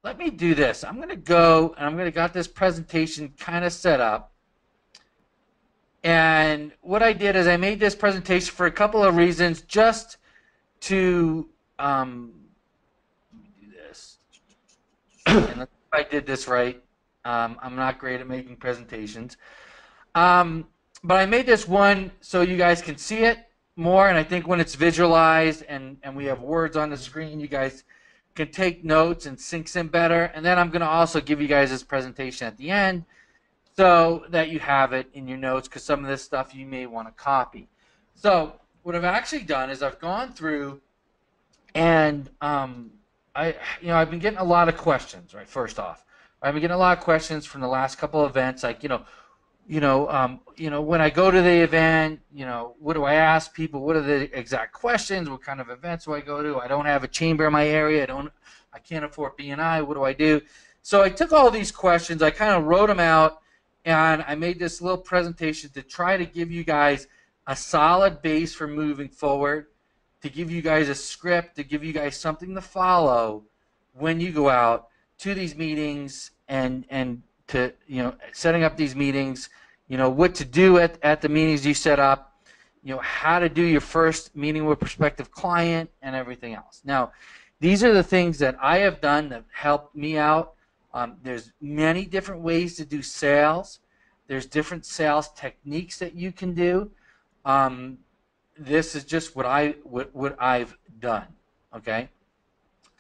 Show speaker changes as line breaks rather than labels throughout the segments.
let me do this. I'm going to go and I'm going to got this presentation kind of set up. And what I did is I made this presentation for a couple of reasons, just to do this. And if I did this right. I'm not great at making presentations. Um, but I made this one so you guys can see it more, and I think when it's visualized and we have words on the screen, you guys can take notes and syncs in better. And then I'm going to also give you guys this presentation at the end so that you have it in your notes, because some of this stuff you may want to copy. So what I've actually done is I've gone through and I've been getting a lot of questions. Right, first off, I've been getting a lot of questions from the last couple of events, like when I go to the event, what do I ask people? What are the exact questions? What kind of events do I go to? I don't have a chamber in my area. I can't afford BNI. What do I do? So I took all these questions, I kind of wrote them out, and I made this little presentation to try to give you guys a solid base for moving forward, to give you guys a script, to give you guys something to follow when you go out to these meetings and to setting up these meetings, what to do at the meetings you set up, how to do your first meeting with a prospective client and everything else. Now, these are the things that I have done that helped me out. There's many different ways to do sales. There's different sales techniques that you can do. Um, this is just what I've done. Okay.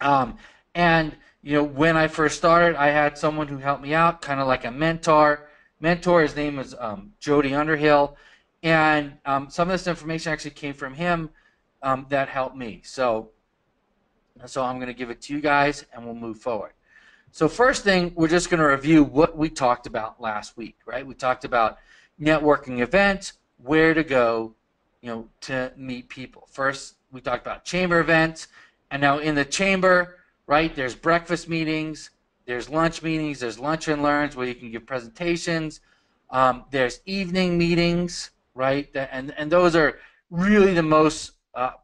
Um, and when I first started, I had someone who helped me out, kind of like a mentor. His name is Jody Underhill, and some of this information actually came from him that helped me. So I'm going to give it to you guys, and we'll move forward. So first thing, we're just going to review what we talked about last week, right? We talked about networking events, where to go, to meet people. First, we talked about chamber events, and now in the chamber, right, there's breakfast meetings, there's lunch meetings, there's lunch and learns where you can give presentations, there's evening meetings, right, and those are really the most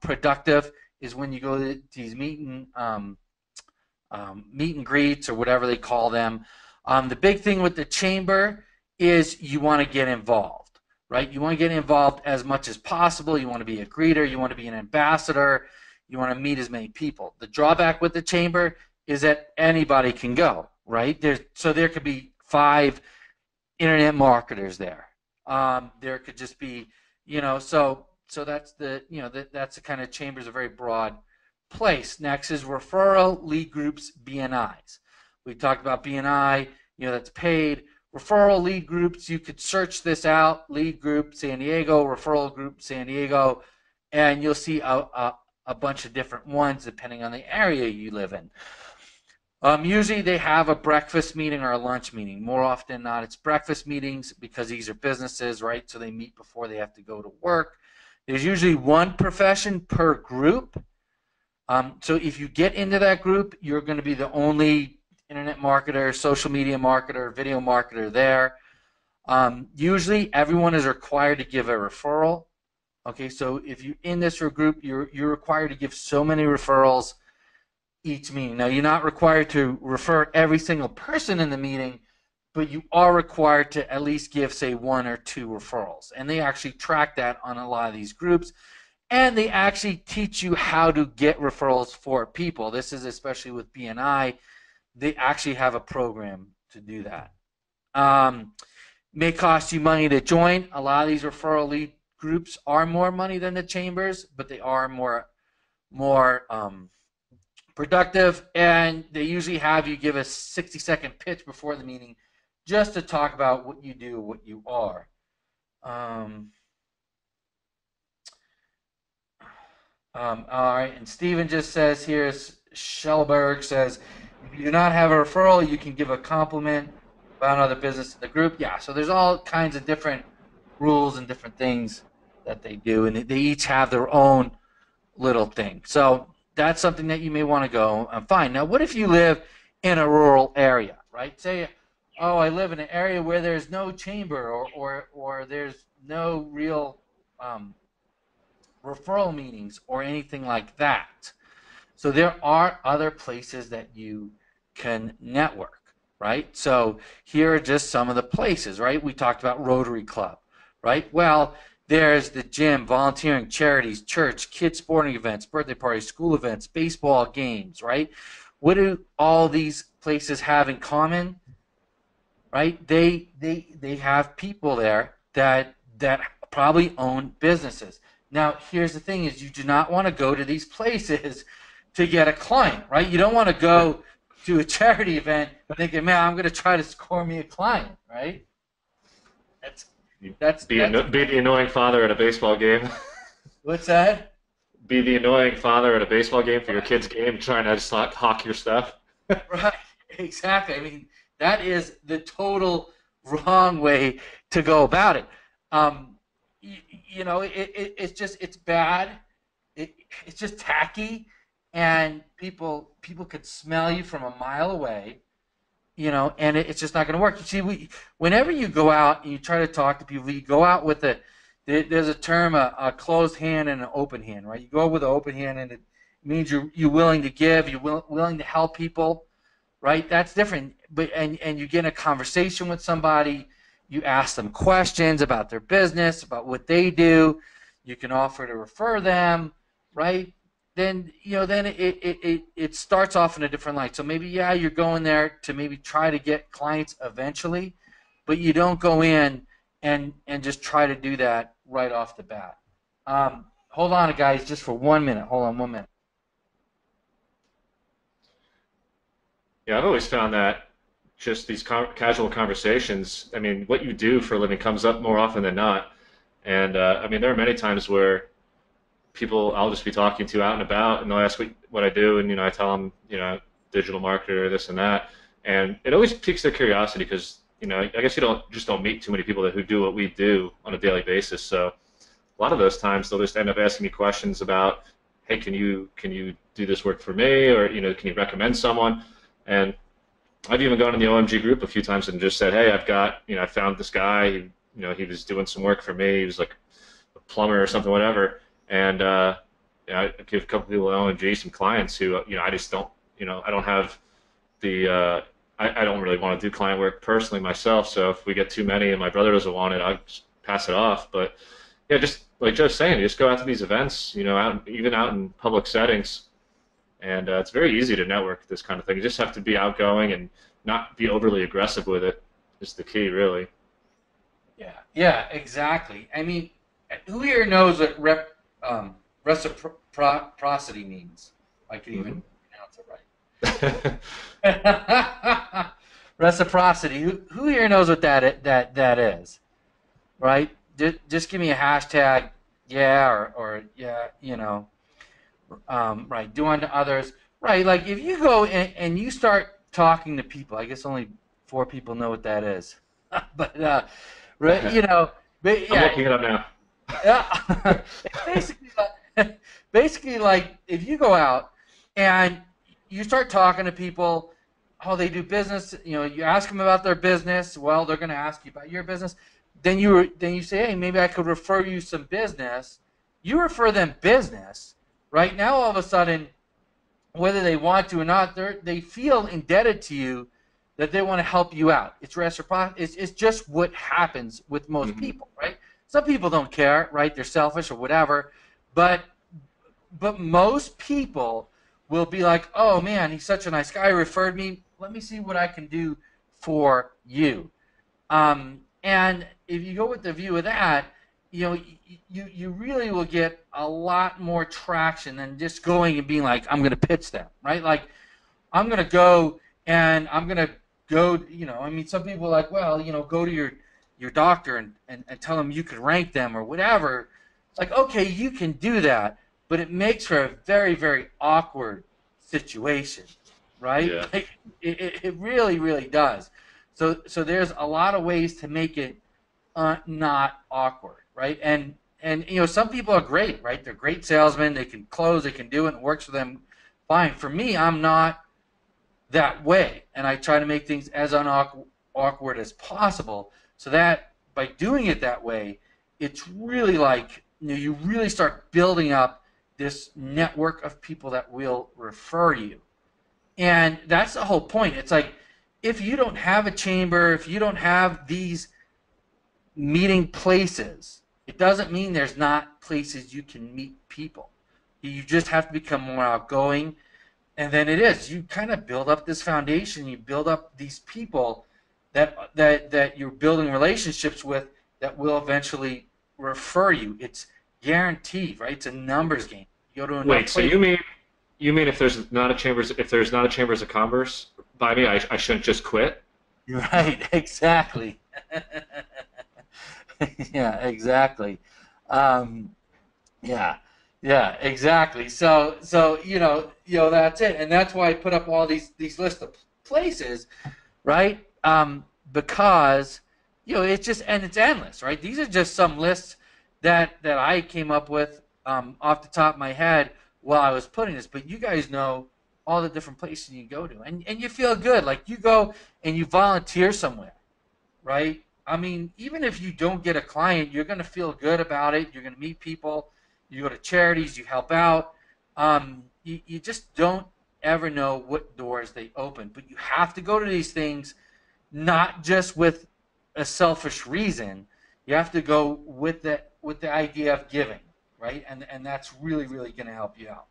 productive, is when you go to these meet and greets or whatever they call them. The big thing with the chamber is you want to get involved, right? You want to get involved as much as possible. You want to be a greeter. You want to be an ambassador. You want to meet as many people. The drawback with the chamber is that anybody can go, right? So there could be 5 internet marketers there. There could just be, so that's that's the kind of chamber, is a very broad place. Next is referral lead groups, BNIs. We talked about BNI, that's paid. Referral lead groups, you could search this out, lead group San Diego, referral group San Diego, and you'll see a bunch of different ones depending on the area you live in. Usually they have a breakfast meeting or a lunch meeting. More often than not, it's breakfast meetings because these are businesses, right? So they meet before they have to go to work. There's usually one profession per group. So if you get into that group, you're going to be the only internet marketer, social media marketer, video marketer there. Usually everyone is required to give a referral. Okay, so if you're in this group, you're required to give so many referrals each meeting. Now, you're not required to refer every single person in the meeting, but you are required to at least give, say, 1 or 2 referrals. And they actually track that on a lot of these groups. And they actually teach you how to get referrals for people. This is especially with BNI. They actually have a program to do that. May cost you money to join. A lot of these referral lead groups are more money than the chambers, but they are more productive, and they usually have you give a 60-second pitch before the meeting just to talk about what you do, what you are. All right, and Steven just says here, Schellberg says, if you do not have a referral, you can give a compliment about another business in the group. Yeah, so there's all kinds of different rules and different things that they do, and they each have their own little thing. So that's something that you may want to go and find. Now, what if you live in a rural area, right? Say, oh, I live in an area where there's no chamber or there's no real referral meetings or anything like that. So there are other places that you can network, right? So here are just some of the places, right? We talked about Rotary Club, right? Well, there's the gym, volunteering, charities, church, kids sporting events, birthday parties, school events, baseball games, right? What do all these places have in common? Right? They have people there that probably own businesses. Now, here's the thing: is you do not want to go to these places to get a client, right? You don't want to go to a charity event thinking, "Man, I'm going to try to score me a client," right? That's
Be the annoying father at a baseball game.
what's that?
Be the annoying father at a baseball game for your kid's game, trying to just hawk your stuff.
Right, exactly. I mean, that is the total wrong way to go about it. It's bad. It's just tacky, and people could smell you from a mile away. And it's just not going to work. You see, whenever you go out and you try to talk to people, you go out with there's a term, a closed hand and an open hand, right? You go with an open hand, and it means you're willing to give, you're willing to help people, right? That's different. But and you get in a conversation with somebody, you ask them questions about their business, about what they do. You can offer to refer them, right? Then it starts off in a different light. So maybe you're going there to maybe try to get clients eventually, but you don't go in and just try to do that right off the bat. Hold on, guys, just for 1 minute. Hold on 1 minute.
Yeah, I've always found that just these casual conversations, I mean, what you do for a living comes up more often than not. And I mean, there are many times where people I'll just be talking to out and about, and they'll ask me what I do, and I tell them, digital marketer, this and that, and it always piques their curiosity because I guess you don't meet too many people who do what we do on a daily basis. So a lot of those times they'll just end up asking me questions about, hey, can you do this work for me, or can you recommend someone? And I've even gone in the OMG group a few times and just said, hey, I found this guy. He was doing some work for me. He was like a plumber or something, whatever. And I give a couple people at OMG some clients who, I just don't, I don't have the, I don't really want to do client work personally myself. So if we get too many and my brother doesn't want it, I just pass it off. But yeah, just like Joe's saying, just go out to these events, even out in public settings. And it's very easy to network this kind of thing. You just have to be outgoing and not be overly aggressive with it is the key, really.
Yeah, exactly. I mean, who here knows what reciprocity means? I could even pronounce it right. Reciprocity. Who here knows what that is? Right? Just give me a hashtag. Yeah, or yeah. Right. Do unto others. Right. Like if you go and you start talking to people, I guess only 4 people know what that is. But right, but
I'm
yeah,
looking it up now.
yeah. It's basically like if you go out and you start talking to people, how they do business, you ask them about their business. Well, they're going to ask you about your business. Then you say, hey, maybe I could refer you some business. You refer them business, right? Now all of a sudden, whether they want to or not, they feel indebted to you, that they want to help you out. It's reciprocal. It's just what happens with most
Hmm.
people, right? Some people don't care, right? They're selfish or whatever, but most people will be like, oh man, he's such a nice guy, referred me. Let me see what I can do for you. And if you go with the view of that, you really will get a lot more traction than just going and being like, I'm going to pitch them, right? Like, I'm going to go and I'm going to go, I mean, some people are like, well, go to your doctor and tell them you could rank them or whatever. It's like, okay, you can do that, but it makes for a very, very awkward situation, right?
Yeah.
Like, it really, really does. So there's a lot of ways to make it not awkward, right? And some people are great, right? They're great salesmen. They can close. They can do it. And it works for them fine. For me, I'm not that way, and I try to make things as unawkward as possible. So that by doing it that way, it's really like you really start building up this network of people that will refer you. And that's the whole point. It's like, if you don't have a chamber, if you don't have these meeting places, it doesn't mean there's not places you can meet people. You just have to become more outgoing. And then it is, you kind of build up this foundation, you build up these people that you're building relationships with that will eventually refer you. It's guaranteed, right? It's a numbers game. You go to enough
Wait, so
places.
you mean if there's not a chambers of commerce by me, I shouldn't just quit?
Right, exactly. Yeah, exactly. Um, yeah, yeah, exactly. So that's it, and that's why I put up all these lists of places, right? Because it's just, and it's endless, right? These are just some lists that I came up with off the top of my head while I was putting this. But you guys know all the different places you go to, and you feel good, like you go and you volunteer somewhere, right? I mean, even if you don't get a client, you're going to feel good about it. You're going to meet people. You go to charities, you help out. You just don't ever know what doors they open. But you have to go to these things not just with a selfish reason. You have to go with the idea of giving, right? And that's really really going to help you out.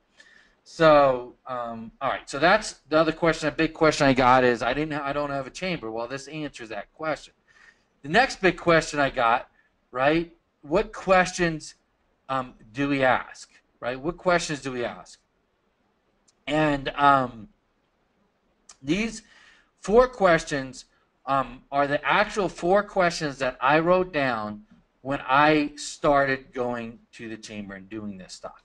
So, all right. So that's the other question. A big question I got is I don't have a chamber. Well, this answers that question. The next big question I got, right? What questions do we ask, right? What questions do we ask? And these four questions are the actual four questions that I wrote down when I started going to the chamber and doing this stuff.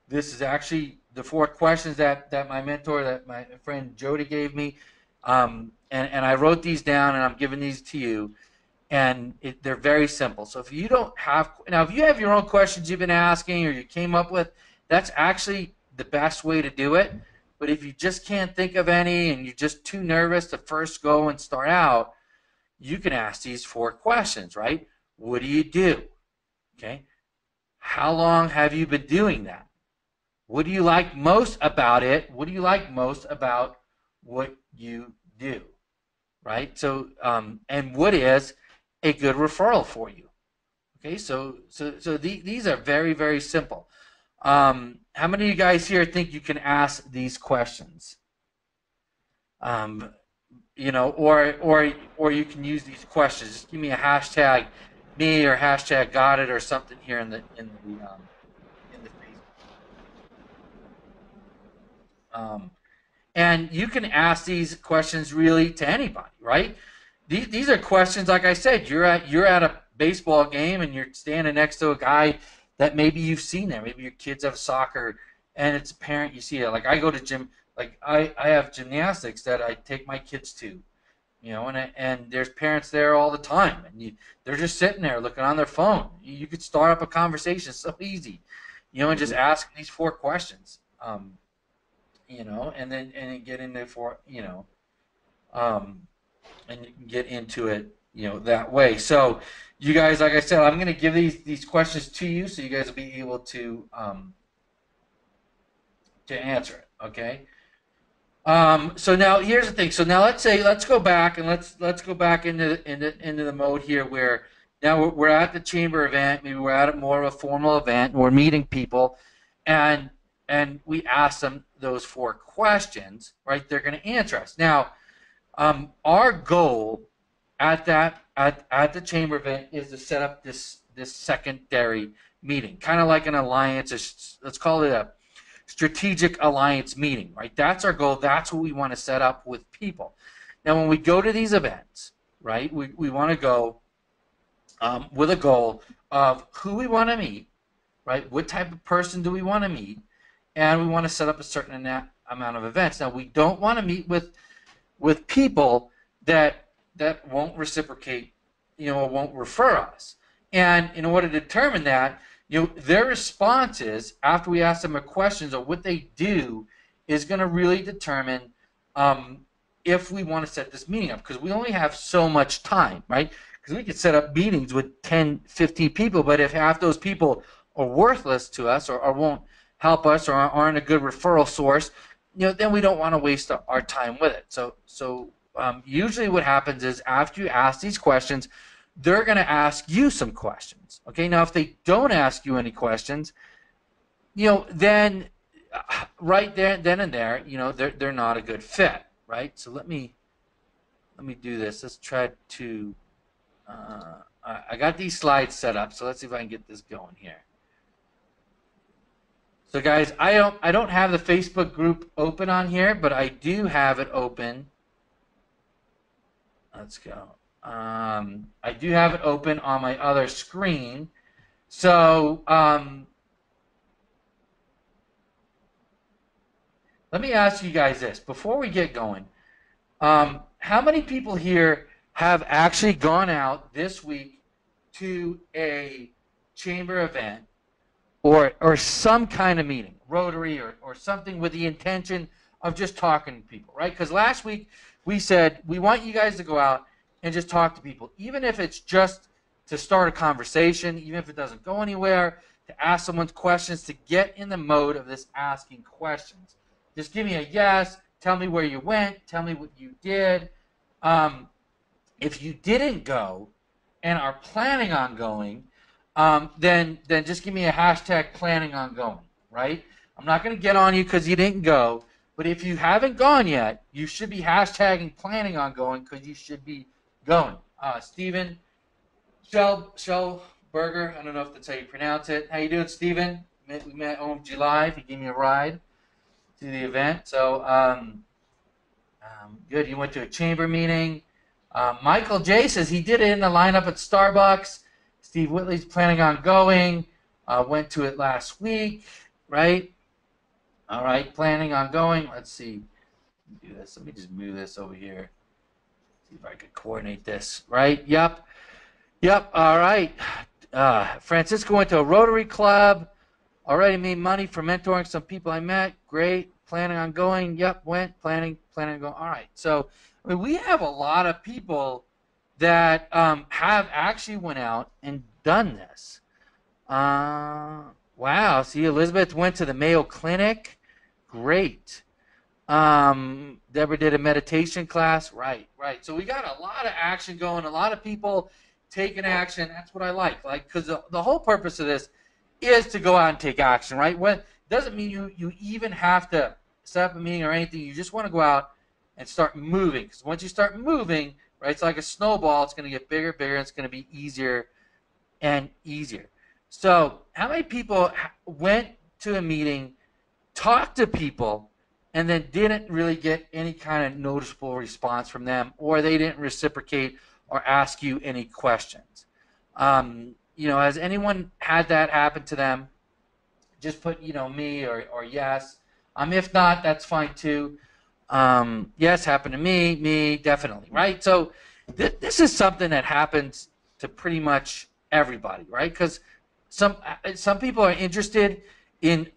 This is actually the four questions that my mentor, that my friend Jody gave me. And I wrote these down, and I'm giving these to you. And they're very simple. So if you don't have, now if you have your own questions you've been asking or you came up with, that's actually the best way to do it. But if you just can't think of any and you're just too nervous to first go and start out, you can ask these four questions, right? What do you do? Okay. How long have you been doing that? What do you like most about it? What do you like most about what you do? Right? So, and what is a good referral for you? Okay, so these are very, very simple. How many of you guys here think you can ask these questions? Um, or you can use these questions. Just give me a hashtag me or hashtag got it or something here in the Facebook. And you can ask these questions really to anybody, right? These are questions, like I said, you're at a baseball game and you're standing next to a guy that maybe you've seen there. Maybe your kids have soccer and it's apparent you see it. Like I go to gym, like I have gymnastics that I take my kids to, and there's parents there all the time, and they're just sitting there looking on their phone. You could start up a conversation so easy, and just
Mhm.
ask these four questions. And then get into um, and you can get into it, that way. So, you guys, like I said, I'm going to give these questions to you, so you guys will be able to answer it. Okay. So now here's the thing. So now let's go back and let's go back into the mode here where now we're at the chamber event. Maybe we're at more of a formal event. And we're meeting people, and we ask them those four questions. Right? They're going to answer us. Now, our goal at the chamber event is to set up this secondary meeting, kind of like an alliance. Let's call it a strategic alliance meeting, right? That's our goal. That's what we want to set up with people. Now, when we go to these events, right, we want to go with a goal of who we want to meet, right? What type of person do we want to meet? And we want to set up a certain amount of events. Now, we don't want to meet with people that won't reciprocate, or won't refer us. And in order to determine that, their responses after we ask them a questions or what they do is going to really determine if we want to set this meeting up, because we only have so much time, right? Because we could set up meetings with 10, 15 people, but if half those people are worthless to us or won't help us or aren't a good referral source, then we don't want to waste our time with it. Usually what happens is after you ask these questions, they're going to ask you some questions. Okay, now if they don't ask you any questions, then right there, then and there, they're not a good fit, right? So let me do this. Let's try to. I got these slides set up, so let's see if I can get this going here. So guys, I don't have the Facebook group open on here, but I do have it open. Let's go. I do have it open on my other screen. So let me ask you guys this before we get going. How many people here have actually gone out this week to a chamber event or some kind of meeting, Rotary or something with the intention of just talking to people, right? Because last week we said we want you guys to go out and just talk to people, even if it's just to start a conversation, even if it doesn't go anywhere, to ask someone questions, to get in the mode of this asking questions. Just give me a yes, tell me where you went, tell me what you did. If you didn't go and are planning on going, then just give me a hashtag planning on going, right? I'm not going to get on you because you didn't go, but if you haven't gone yet, you should be hashtagging planning on going because you should be going. Steven Shellberger, I don't know if that's how you pronounce it. How you doing, Steven? We met on July. If you gave me a ride to the event. So good. You went to a chamber meeting. Michael J says he did it in the lineup at Starbucks. Steve Whitley's planning on going. Went to it last week, right? All right, planning on going. Let's see. Do this. Let me just move this over here. See if I could coordinate this. Right? Yep. Yep. All right. Francisco went to a Rotary Club. Already made money for mentoring some people I met. Great. Planning on going. Yep. Went. Planning on going. All right. So I mean, we have a lot of people that have actually went out and done this. Wow. See, Elizabeth went to the Mayo Clinic. Great. Deborah did a meditation class. Right. So we got a lot of action going. A lot of people taking action. That's what I like. Because the whole purpose of this is to go out and take action, right? It doesn't mean you even have to set up a meeting or anything. You just want to go out and start moving. Because once you start moving, right, it's like a snowball. It's going to get bigger and bigger. And it's going to be easier and easier. So how many people went to a meeting, talked to people, and then didn't really get any kind of noticeable response from them, or they didn't reciprocate or ask you any questions? Has anyone had that happen to them? Just put, me or yes. If not, that's fine too. Yes, happened to me, definitely, right? So this is something that happens to pretty much everybody, right? Because some people are interested in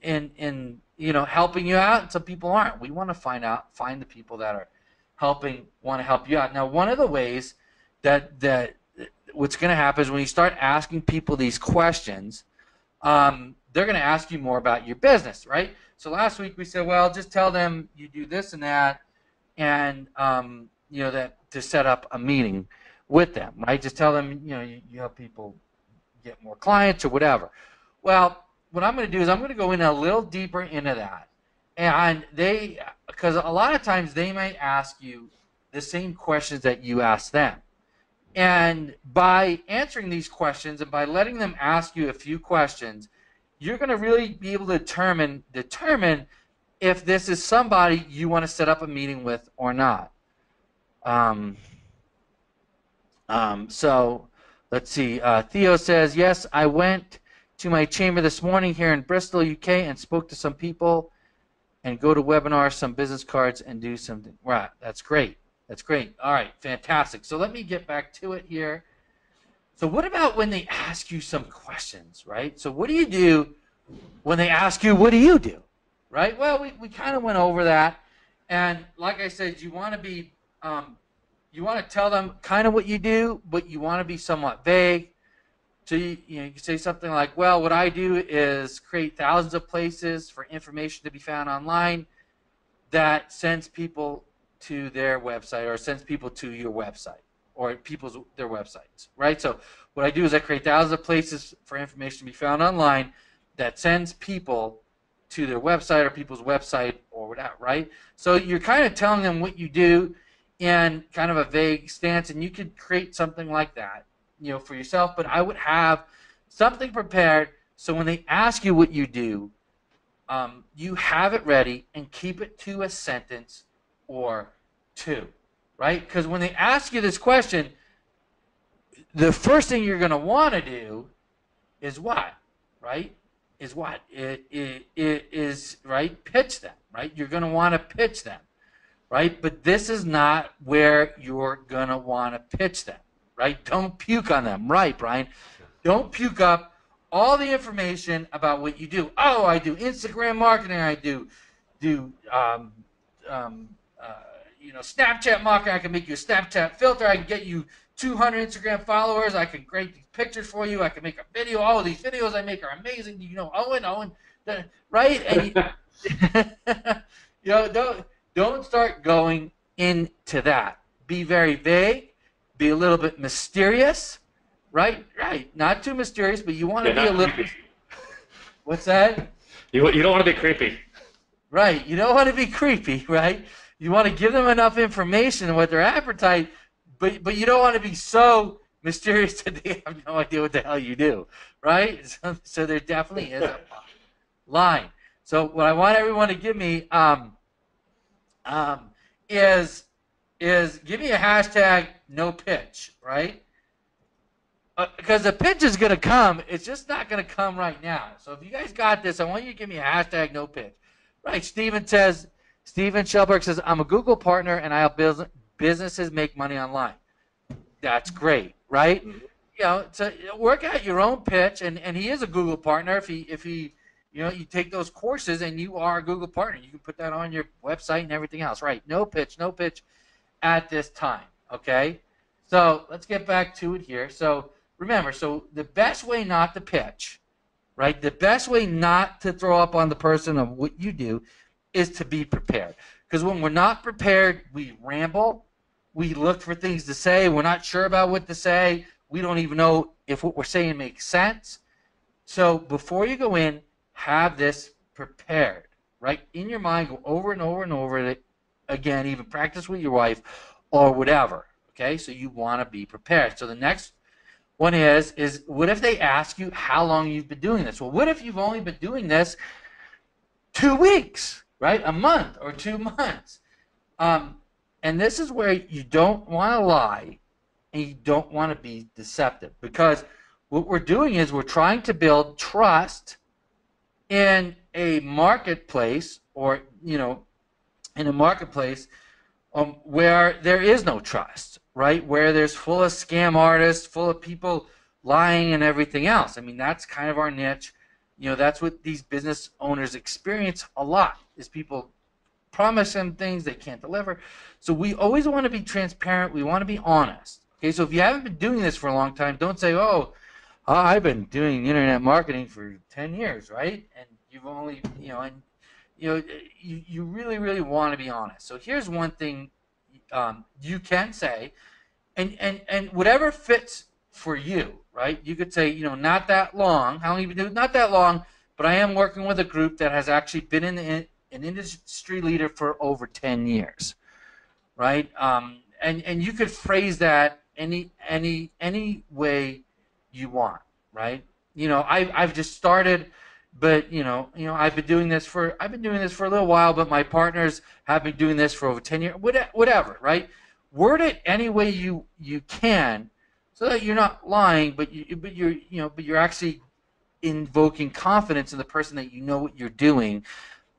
helping you out, and some people aren't. We want to find the people that are want to help you out. Now, one of the ways that what's going to happen is when you start asking people these questions, they're going to ask you more about your business, right? So last week we said, well, just tell them you do this and that, and that to set up a meeting with them, right? Just tell them, you help people get more clients or whatever. Well, what I'm going to do is I'm going to go in a little deeper into that, and because a lot of times they might ask you the same questions that you ask them. And by answering these questions and by letting them ask you a few questions, you're going to really be able to determine if this is somebody you want to set up a meeting with or not. So let's see. Theo says, yes, I went to my chamber this morning here in Bristol, UK, and spoke to some people and go to webinars, some business cards, and do something. Right, that's great. That's great. All right, fantastic. So let me get back to it here. So what about when they ask you some questions, right? So what do you do when they ask you, what do you do, right? Well, we kind of went over that. And like I said, you want to be, you want to tell them kind of what you do, but you want to be somewhat vague. So you can say something like, well, what I do is create thousands of places for information to be found online that sends people to their website or sends people to your website or their websites, right? So what I do is I create thousands of places for information to be found online that sends people to their website or people's website or whatever, right? So you're kind of telling them what you do in kind of a vague stance, and you could create something like that, for yourself. But I would have something prepared so when they ask you what you do, you have it ready and keep it to a sentence or two, right? Because when they ask you this question, the first thing you're going to want to do is what, right? Is what? It is, right? Pitch them, right? You're going to want to pitch them, right? But this is not where you're going to want to pitch them, right? Don't puke on them, right, Brian? Don't puke up all the information about what you do. Oh, I do Instagram marketing. I do Snapchat marketing. I can make you a Snapchat filter. I can get you 200 Instagram followers. I can create these pictures for you. I can make a video. All of these videos I make are amazing. Owen, right? And don't start going into that. Be very vague. Be a little bit mysterious. Right. Not too mysterious, but you want to be a little.
Creepy.
What's that?
You don't want to be creepy.
Right. You don't want to be creepy, right? You want to give them enough information what their appetite, but you don't want to be so mysterious that they have no idea what the hell you do, right? So there definitely is a line. So what I want everyone to give me is give me a hashtag no pitch, right? Because the pitch is going to come. It's just not going to come right now. So if you guys got this, I want you to give me a hashtag no pitch. Right. Steven Shelberg says, I'm a Google partner and I help businesses make money online. That's great, right? Mm-hmm. So work out your own pitch. And he is a Google partner. If he you take those courses and you are a Google partner, you can put that on your website and everything else. Right. No pitch at this time. Okay. So let's get back to it here. So remember, the best way not to pitch, right? The best way not to throw up on the person of what you do is to be prepared. Because when we're not prepared, we ramble. We look for things to say. We're not sure about what to say. We don't even know if what we're saying makes sense. So before you go in, have this prepared, right? In your mind, go over and over and over it again, even practice with your wife or whatever. Okay, so you want to be prepared. So the next one is what if they ask you how long you've been doing this? Well, what if you've only been doing this 2 weeks, right? A month or 2 months. And this is where you don't want to lie and you don't want to be deceptive, because what we're doing is we're trying to build trust in a marketplace or, in a marketplace where there is no trust, right? Where there's full of scam artists, full of people lying and everything else. I mean, that's kind of our niche. That's what these business owners experience a lot, is people promise them things they can't deliver. So we always want to be transparent. We want to be honest. Okay, so if you haven't been doing this for a long time, don't say, I've been doing internet marketing for 10 years, right? And you've only, you really, really want to be honest. So here's one thing you can say, and whatever fits for you, right? You could say, not that long. How long have you been doing? Not that long, but I am working with a group that has actually been an industry leader for over 10 years, right? And you could phrase that any way you want, right? I've just started, but I've been doing this for a little while, but my partners have been doing this for over 10 years. Whatever, right? Word it any way you can, so that you're not lying, but you're actually invoking confidence in the person that you know what you're doing,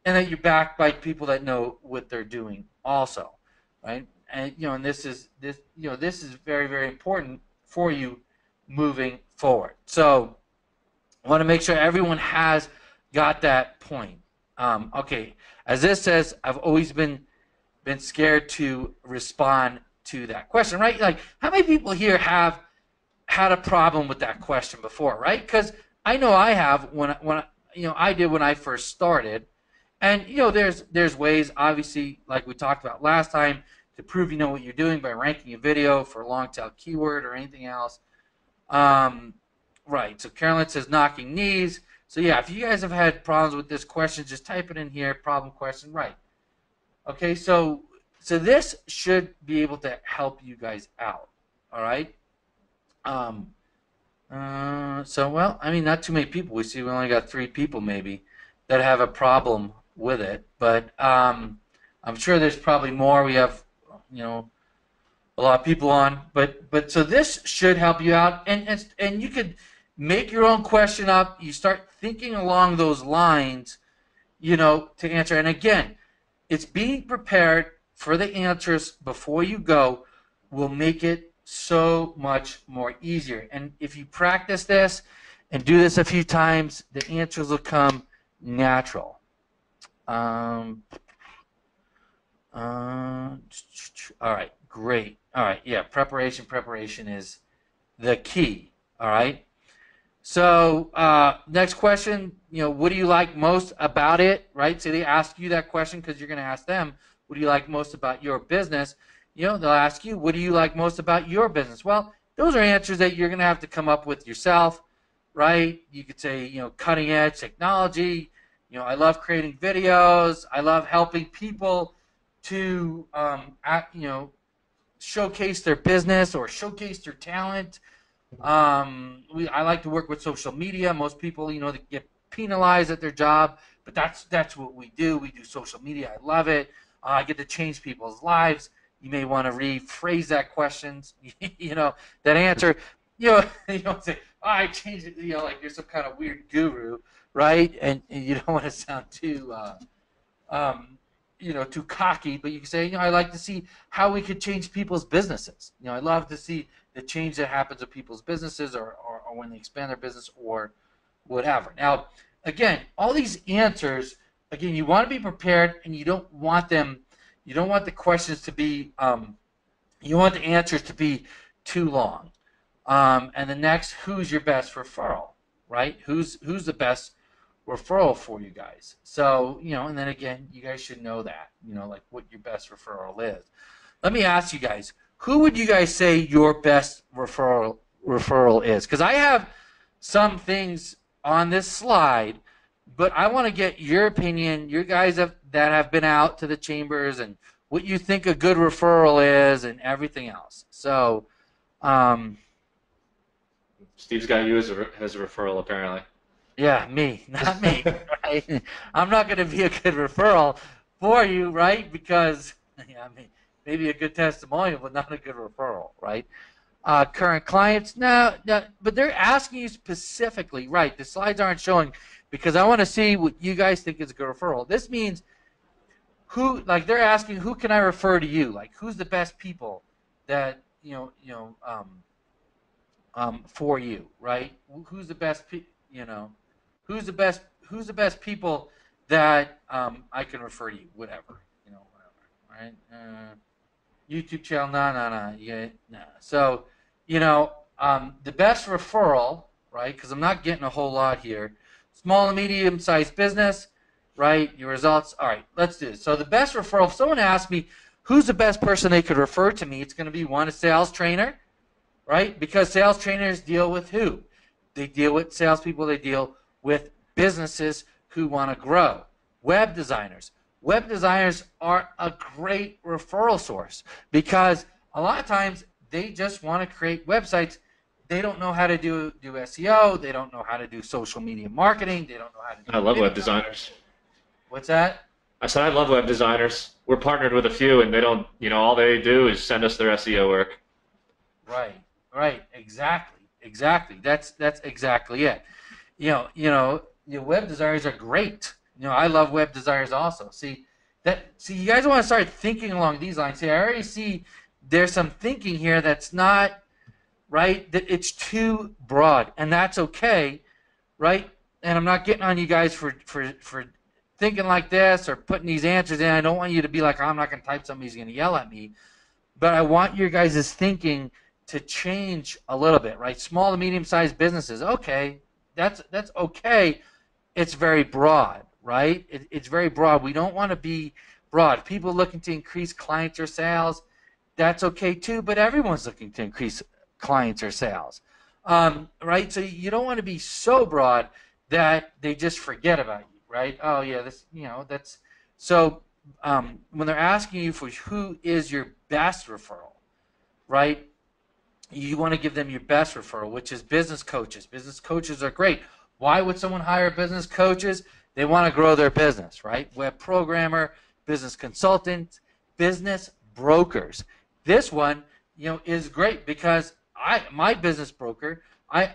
and that you're backed by people that know what they're doing also, right? And and this is very, very important for you moving forward. So I want to make sure everyone has got that point. Okay, as this says, I've always been scared to respond to that question, right? Like, how many people here have had a problem with that question before, right? Because I know I have when I did when I first started, And there's ways, obviously, like we talked about last time, to prove you know what you're doing by ranking a video for a long tail keyword or anything else. Um, right. So Carolyn says knocking knees. So yeah, if you guys have had problems with this question, just type it in here. Problem question. Right. Okay. So this should be able to help you guys out. All right. Um, so well, I mean, not too many people. We only got 3 people maybe that have a problem with it, but I'm sure there's probably more. We have, you know, a lot of people on, but so this should help you out, and you could make your own question up. You start thinking along those lines, to answer. And again, it's being prepared for the answers before you go will make it so much more easier. And if you practice this and do this a few times, the answers will come natural. Um, all right, great. All right, yeah, preparation is the key. All right. So next question, what do you like most about it, right? So they ask you that question because you're going to ask them, what do you like most about your business? They'll ask you, what do you like most about your business? Well, those are answers that you're going to have to come up with yourself, right? You could say, cutting edge technology. I love creating videos. I love helping people to, showcase their business or showcase their talent. I like to work with social media. Most people, they get penalized at their job, but that's what we do. We do social media. I love it. I get to change people's lives. You may want to rephrase that question. That answer. You don't say, "Oh, I changed it." Like you're some kind of weird guru, right? And you don't want to sound too. Um, too cocky, but you can say, I like to see how we could change people's businesses. I love to see the change that happens with people's businesses or when they expand their business or whatever. Now, again, all these answers, again, you want to be prepared and you don't want the questions to be, you want the answers to be too long. And the next, who's your best referral, right? Who's the best referral for you guys? So, and then again, you guys should know that, like what your best referral is. Let me ask you guys, who would you guys say your best referral is? Because I have some things on this slide, but I want to get your opinion, you guys that have been out to the chambers and what you think a good referral is and everything else. So, um,
Steve's got you as a referral, apparently.
yeah, me, not me. Right? I'm not going to be a good referral for you, right? Because yeah, I mean, maybe a good testimonial, but not a good referral, right? Current clients, no, but they're asking you specifically, right? The slides aren't showing because I want to see what you guys think is a good referral. This means like they're asking, who can I refer to you? Like, who's the best people that for you, right? Who's the best, who's the best, who's the best people that I can refer to you, whatever, whatever, right? YouTube channel, no, yeah, no. So, the best referral, right? Because I'm not getting a whole lot here. Small and medium-sized business, right? Your results. All right, let's do this. So the best referral. If someone asks me who's the best person they could refer to me, it's going to be one, a sales trainer, right? Because sales trainers deal with who? They deal with salespeople. They deal with businesses who want to grow. Web designers. Web designers are a great referral source because a lot of times they just want to create websites. They don't know how to do SEO. They don't know how to do social media marketing. They don't know how to
I
do
love
video.
web designers.
What's that?
I said I love web designers. We're partnered with a few, and they don't, all they do is send us their SEO work.
Right, exactly. That's exactly it. Your web designers are great. I love web designers also. See, you guys want to start thinking along these lines. See, I already see there's some thinking here that's not right. That it's too broad, and that's okay, right? And I'm not getting on you guys for thinking like this or putting these answers in. I don't want you to be like, I'm not going to type something. He's going to yell at me. But I want your guys' thinking to change a little bit, right? Small to medium-sized businesses, okay, that's okay. It's very broad, right? It's very broad. We don't want to be broad. People looking to increase clients or sales, that's okay too, but everyone's looking to increase clients or sales, right? So you don't want to be so broad that they just forget about you, right? Oh yeah, this, that's so. When they're asking you for who is your best referral, right? You want to give them your best referral, which is business coaches. Business coaches are great. Why would someone hire business coaches? They want to grow their business, right? Web programmer, business consultant, business brokers. This one, is great because my business broker, I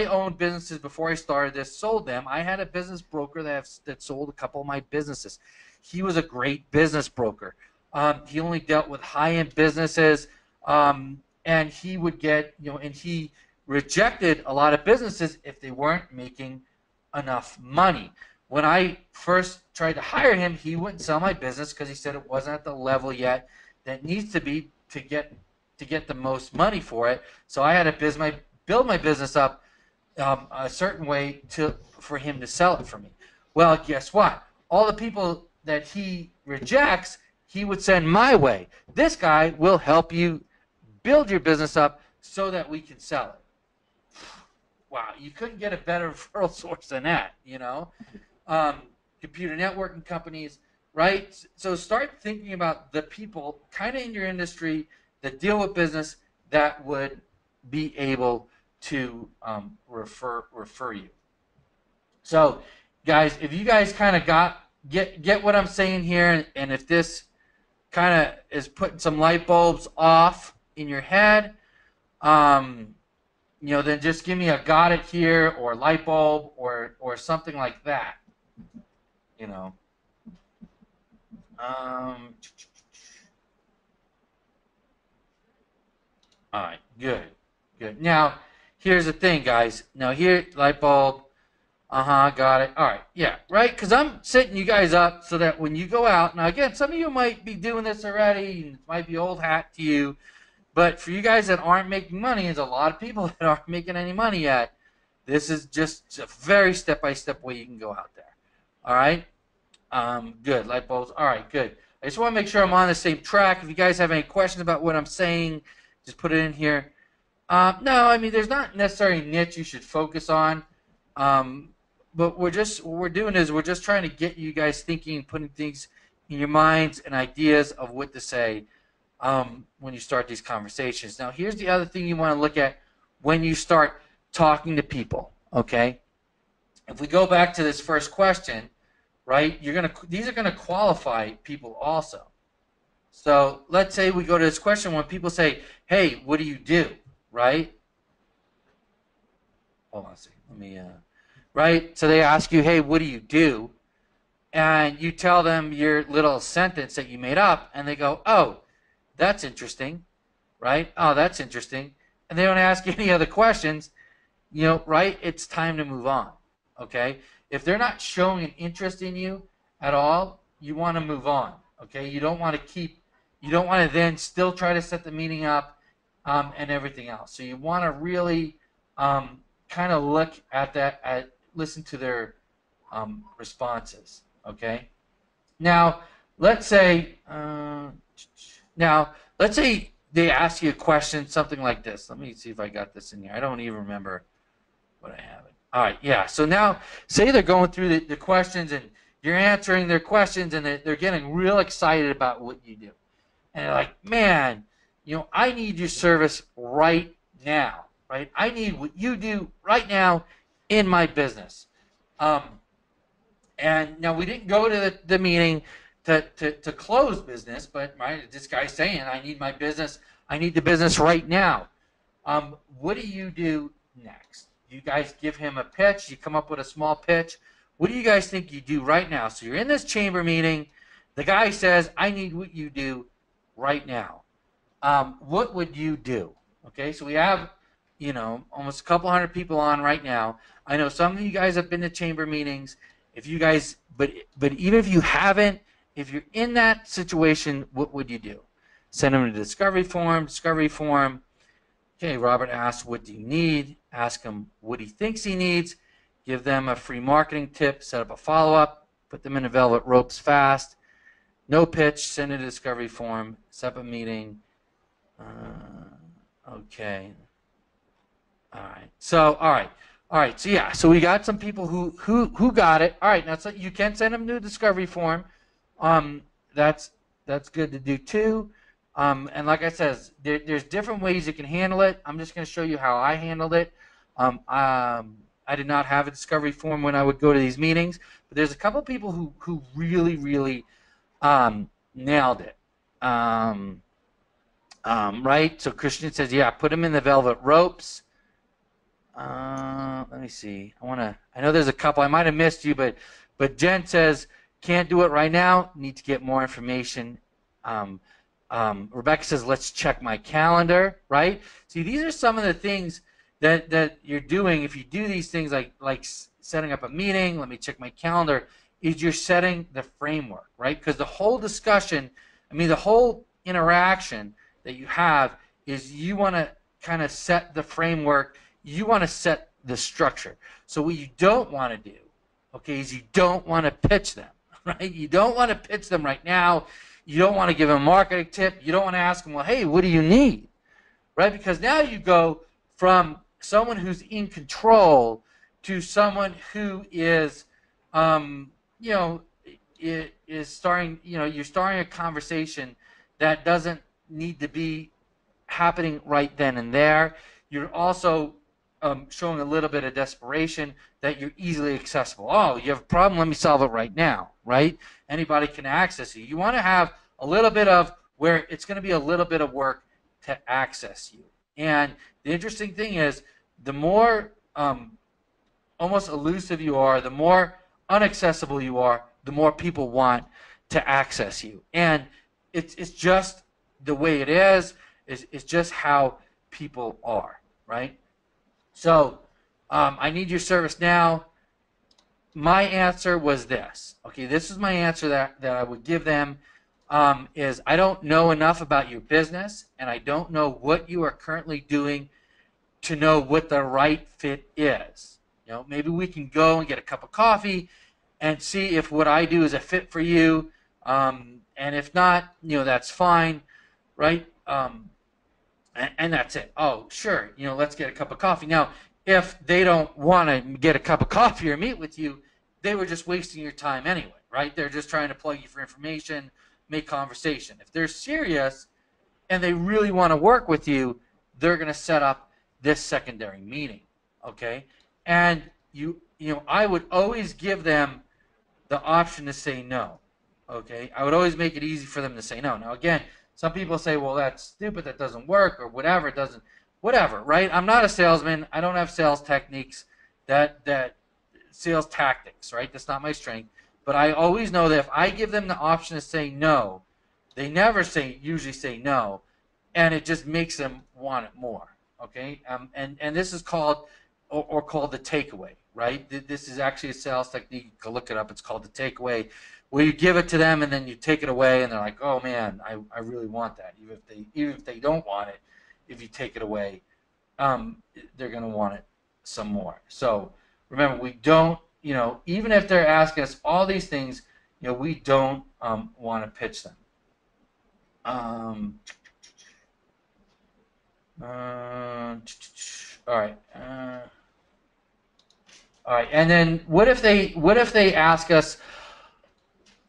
owned businesses before I started this, sold them. I had a business broker that sold a couple of my businesses. He was a great business broker. He only dealt with high-end businesses. And he would get, and he rejected a lot of businesses if they weren't making enough money. When I first tried to hire him, he wouldn't sell my business because he said it wasn't at the level yet that needs to be to get the most money for it. So I had to build my business up a certain way for him to sell it for me. Well, guess what? All the people that he rejects, he would send my way. This guy will help you build your business up so that we can sell it. Wow, you couldn't get a better referral source than that, um, computer networking companies, right? So start thinking about the people kind of in your industry that deal with business that would be able to refer you. So, guys, if you guys kind of get what I'm saying here, and if this kind of is putting some light bulbs off in your head, then just give me a got it here or light bulb or something like that. You know. Um, all right, good, good. Now, here's the thing, guys. Now here, light bulb. Got it. All right, yeah, right. Because I'm setting you guys up so that when you go out, now again, some of you might be doing this already. And it might be old hat to you. But for you guys that aren't making money, there's a lot of people that aren't making any money yet. This is just a very step-by-step way you can go out there. All right? Good. Light bulbs. All right, good. I just want to make sure I'm on the same track. If you guys have any questions about what I'm saying, just put it in here. No, I mean, there's not necessarily a niche you should focus on. But what we're doing is we're just trying to get you guys thinking, putting things in your minds and ideas of what to say when you start these conversations. Now, here's the other thing you want to look at when you start talking to people, okay? If we go back to this first question, right, these are going to qualify people also. So let's say we go to this question when people say, hey, what do you do, right? Hold on a second. Let me, right? So they ask you, hey, what do you do? And you tell them your little sentence that you made up, and they go, oh, that's interesting, right? Oh, that's interesting. And they don't ask you any other questions, right? It's time to move on, okay? If they're not showing an interest in you at all, you want to move on, okay? You don't want to then still try to set the meeting up and everything else. So you want to really kind of look at that, listen to their responses, okay? Now, let's say they ask you a question, something like this. Let me see if I got this in here. I don't even remember what I have. All right, yeah. So now, say they're going through the questions, and you're answering their questions, and they're getting real excited about what you do. And they're like, man, I need your service right now, right? I need what you do right now in my business. And now we didn't go to the meeting to close business, but right, this guy's saying, I need my business, I need the business right now. What do you do next? You guys give him a pitch, you come up with a small pitch. What do you guys think you do right now? So you're in this chamber meeting, the guy says, I need what you do right now. What would you do? Okay, so we have, almost a couple hundred people on right now. I know some of you guys have been to chamber meetings. If you guys, but even if you haven't, if you're in that situation, what would you do? Send them a discovery form. Okay, Robert asks, what do you need? Ask him what he thinks he needs. give them a free marketing tip, set up a follow-up, put them in the velvet ropes fast, no pitch, send a discovery form, set up a meeting. Okay. All right. So, all right. All right. So, yeah. So we got some people who got it. All right. Now, so you can send them to a discovery form. Um, that's good to do too. And like I said, there's different ways you can handle it. I'm just going to show you how I handled it. I did not have a discovery form when I would go to these meetings, but there's a couple people who really nailed it. Right? So Christian says, yeah, put them in the velvet ropes. Let me see. I know there's a couple. I might have missed you, but Jen says, can't do it right now. Need to get more information. Rebecca says, let's check my calendar, right? See, these are some of the things that you're doing. If you do these things like setting up a meeting, let me check my calendar, is you're setting the framework, right? Because the whole discussion, the whole interaction that you have is you want to kind of set the framework. You want to set the structure. So what you don't want to do, okay, is you don't want to pitch them, right? You don't want to pitch them right now. You don't want to give them a marketing tip. You don't want to ask them, well, hey, what do you need, right? Because now you go from someone who's in control to someone who is, is starting, you're starting a conversation that doesn't need to be happening right then and there. You're also showing a little bit of desperation that you're easily accessible. Oh, you have a problem? Let me solve it right now, right? Anybody can access you. You want to have a little bit of where it's going to be a little bit of work to access you. And the interesting thing is, the more almost elusive you are, the more inaccessible you are, the more people want to access you. And it's just the way it is. It's just how people are, right? So I need your service now. My answer was this. Okay, this is my answer that I would give them, is I don't know enough about your business, and I don't know what you are currently doing to know what the right fit is. Maybe we can go and get a cup of coffee and see if what I do is a fit for you. And if not, that's fine, right? And that's it. Oh, sure, let's get a cup of coffee. Now, if they don't want to get a cup of coffee or meet with you, they were just wasting your time anyway, right? They're just trying to plug you for information, make conversation. If they're serious and they really want to work with you, they're going to set up this secondary meeting, okay? And I would always give them the option to say no, okay? I would always make it easy for them to say no. Now, again, some people say, well, that's stupid, that doesn't work, or whatever, it doesn't, whatever, right? I'm not a salesman. I don't have sales techniques, that sales tactics, right? That's not my strength. But I always know that if I give them the option to say no, they never usually say no, and it just makes them want it more, okay? And this is called, or called the takeaway, right? This is actually a sales technique. You can look it up. It's called the takeaway, where you give it to them and then you take it away, and they're like, oh man, I really want that. Even if they don't want it, if you take it away, they're going to want it some more. So remember, we don't, even if they're asking us all these things, we don't want to pitch them. All right. All right. And then what if they ask us?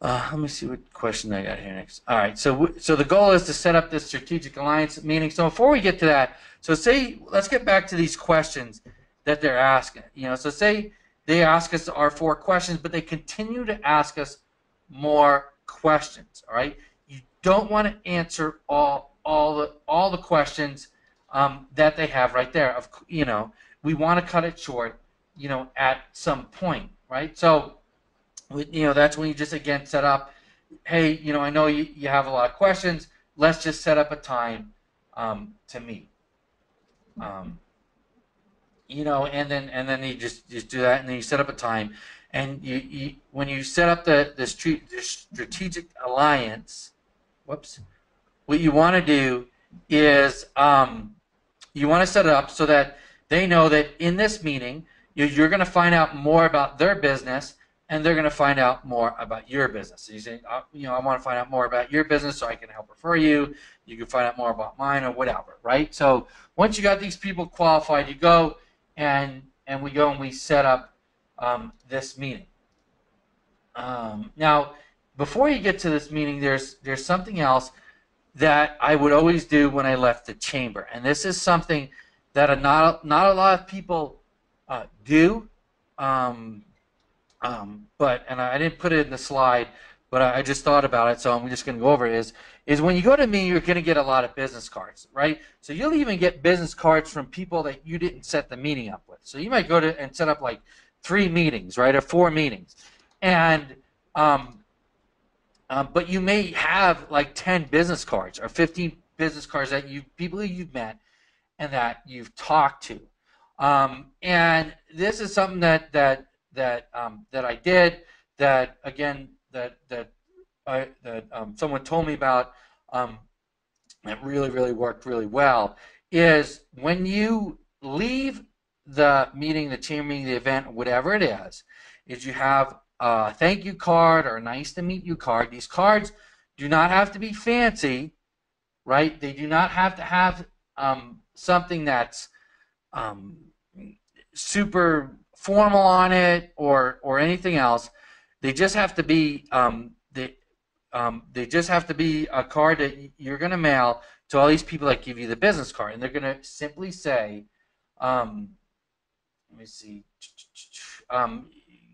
Let me see what question I got here next. All right. So the goal is to set up this strategic alliance meeting. So before we get to that, let's get back to these questions that they're asking. So say they ask us our 4 questions, but they continue to ask us more questions. All right. You don't want to answer all the questions that they have right there. We want to cut it short. At some point, right? So, that's when you just again set up. Hey, I know you have a lot of questions. Let's just set up a time to meet. And then you just do that, and then you set up a time, and you when you set up the strategic alliance, what you want to do is you want to set it up so that they know that in this meeting You're going to find out more about their business, and they're going to find out more about your business. So you say, I want to find out more about your business so I can help refer you. You can find out more about mine or whatever, right? So once you got these people qualified, you go and we go and we set up this meeting. Now, before you get to this meeting, there's something else that I would always do when I left the chamber, and this is something that not a lot of people do. Um, but and I didn't put it in the slide, but I just thought about it, so I'm just going to go over it. Is when you go to me, you're going to get a lot of business cards, right? So you'll even get business cards from people that you didn't set the meeting up with. So you might go to and set up like 3 meetings, right, or 4 meetings, and um, but you may have like 10 business cards or 15 business cards that people you've met and that you've talked to. And this is something that I did, that again that someone told me about, um, that really worked really well, is when you leave the meeting, the chamber meeting, the event, whatever it is you have a thank you card or a nice to meet you card. These cards do not have to be fancy, right? They do not have to have something that's um, super formal on it or anything else. They just have to be they just have to be a card that you're going to mail to all these people that give you the business card, and they're going to simply say, um, let me see,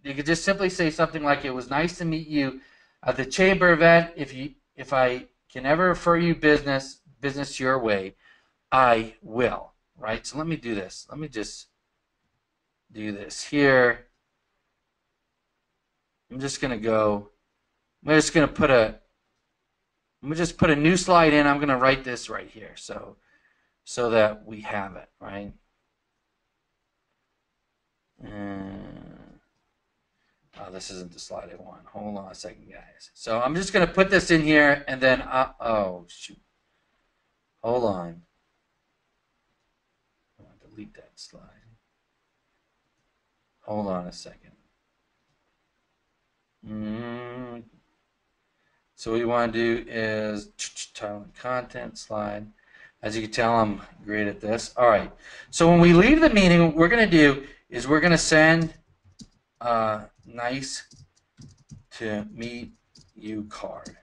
you could just simply say something like, "It was nice to meet you at the chamber event. If I can ever refer you business your way, I will." Right. So let me do this. Let me just do this here. I'm just going to go. I'm just going to put a. I'm going to just put a new slide in. I'm going to write this right here, so that we have it, right? Oh, this isn't the slide I want. Hold on a second, guys. So I'm just going to put this in here, and then oh shoot, hold on. I want to delete that slide. Hold on a second. So what you want to do is title and content slide. As you can tell, I'm great at this. All right. So when we leave the meeting, what we're going to do is we're going to send a nice to meet you card.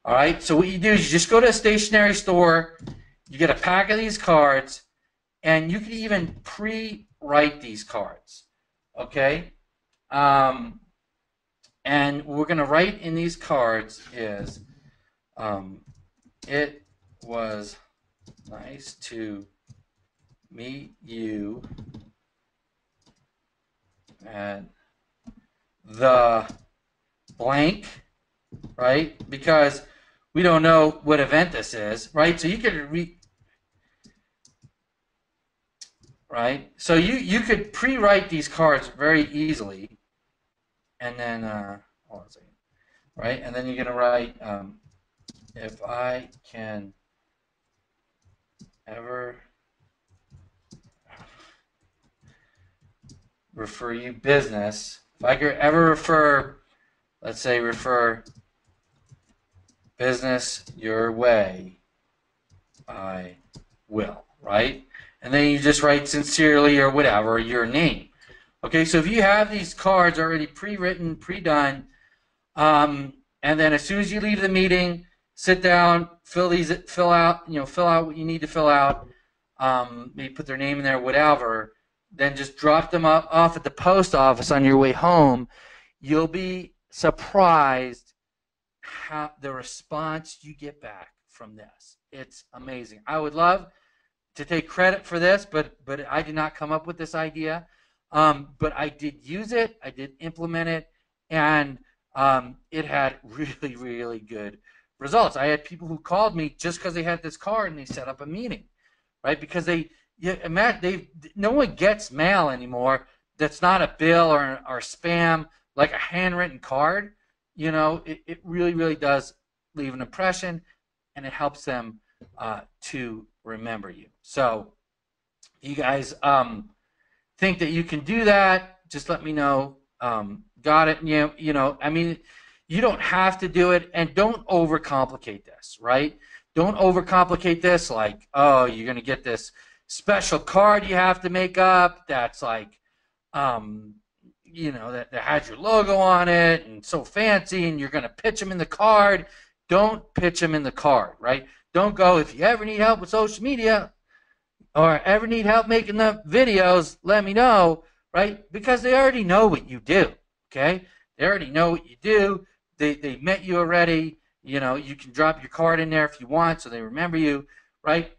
All right. So what you do is you just go to a stationery store, you get a pack of these cards, and you can even pre-write these cards. Okay. And what we're going to write in these cards is, it was nice to meet you at the blank, right? Because we don't know what event this is, right? So you could right? So you could pre-write these cards very easily, and then hold on a second, right? And then you're gonna write, if I can ever refer you business, if I could ever refer, let's say refer business your way, I will, right? And then you just write sincerely or whatever, your name. Okay, so if you have these cards already pre-written, pre-done, and then as soon as you leave the meeting, sit down, fill out what you need to fill out, maybe put their name in there, whatever, then just drop them off at the post office on your way home. You'll be surprised how the response you get back from this. It's amazing. I would love to take credit for this, but I did not come up with this idea. But I did use it, I did implement it, and it had really good results. I had people who called me just because they had this card and they set up a meeting, right? Because no one gets mail anymore that's not a bill or spam, like a handwritten card. It really does leave an impression, and it helps them to remember you. So, you guys, think that you can do that, just let me know. Got it. I mean, you don't have to do it, and don't overcomplicate this, right? Don't overcomplicate this like, oh, you're going to get this special card you have to make up that's like, um, that has your logo on it and so fancy, and you're going to pitch them in the card. Don't pitch them in the card, right? Don't go, if you ever need help with social media, or ever need help making the videos, let me know, right? Because they already know what you do, okay? They already know what you do. They met you already. You can drop your card in there if you want so they remember you, right?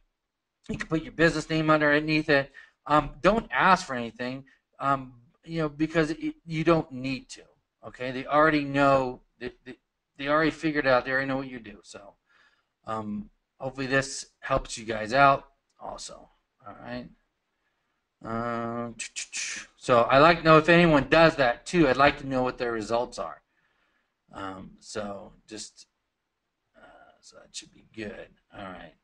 You can put your business name underneath it. Don't ask for anything, because you don't need to, okay? They already know. They already figured out. They already know what you do. So hopefully this helps you guys out also. All right. So I'd like to know if anyone does that too. I'd like to know what their results are. So that should be good. All right.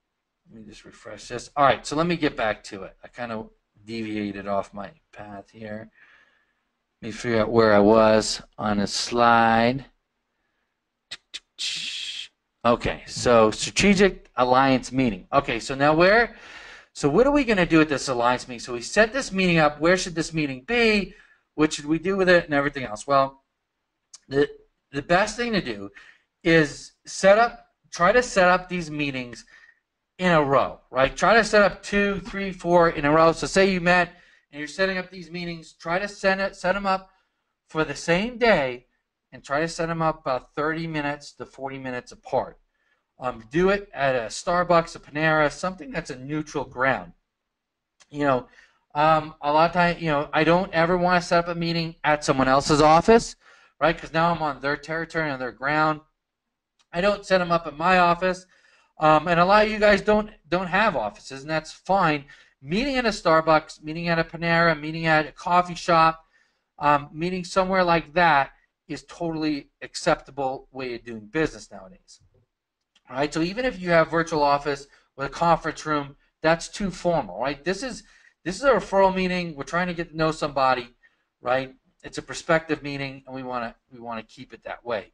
Let me just refresh this. All right. So let me get back to it. I kind of deviated off my path here. Let me figure out where I was on a slide. Okay. So strategic alliance meeting. Okay. So now So what are we going to do at this alliance meeting? So we set this meeting up. Where should this meeting be? What should we do with it and everything else? Well, the best thing to do is try to set up these meetings in a row, right? Try to set up 2, 3, 4 in a row. So say you met and you're setting up these meetings. Try to set them up for the same day and try to set them up about 30 minutes to 40 minutes apart. Do it at a Starbucks, a Panera, something that's a neutral ground. A lot of times, I don't ever want to set up a meeting at someone else's office, right? Because now I'm on their territory, on their ground. I don't set them up at my office, and a lot of you guys don't have offices, and that's fine. Meeting at a Starbucks, meeting at a Panera, meeting at a coffee shop, meeting somewhere like that is totally acceptable way of doing business nowadays. All right, so even if you have virtual office with a conference room, that's too formal, right? This is a referral meeting. We're trying to get to know somebody, right? It's a prospective meeting, and we want to keep it that way.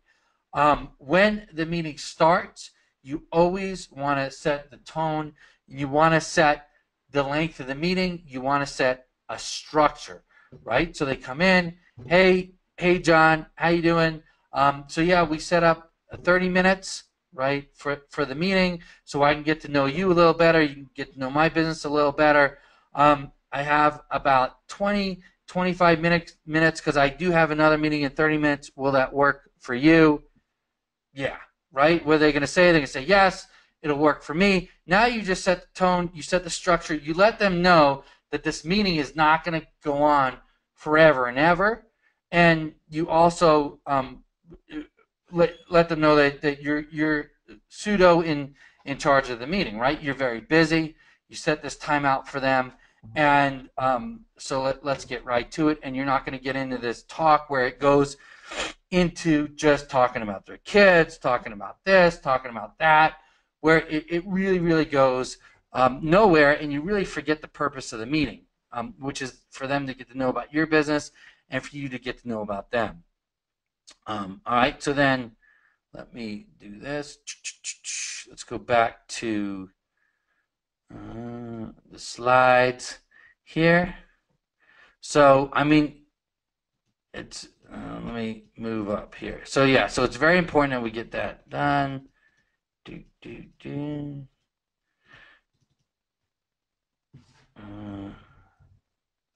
When the meeting starts, you always want to set the tone. You want to set the length of the meeting. You want to set a structure, right? So they come in, hey John, how you doing? So yeah, we set up 30 minutes, right, for the meeting, so I can get to know you a little better. You can get to know my business a little better. I have about 25 minutes because I do have another meeting in 30 minutes. Will that work for you? Yeah, right? What are they going to say? They're going to say, yes, it'll work for me. Now you just set the tone, you set the structure, you let them know that this meeting is not going to go on forever and ever. And you also let them know that you're pseudo in charge of the meeting, right? You're very busy. You set this time out for them. And so let's get right to it. And you're not going to get into this talk where it goes into just talking about their kids, talking about this, talking about that, where it really, really goes nowhere, and you really forget the purpose of the meeting, which is for them to get to know about your business and for you to get to know about them. All right, so then let me do this. Let's go back to the slides here. So, I mean, it's let me move up here. So yeah, so it's very important that we get that done. All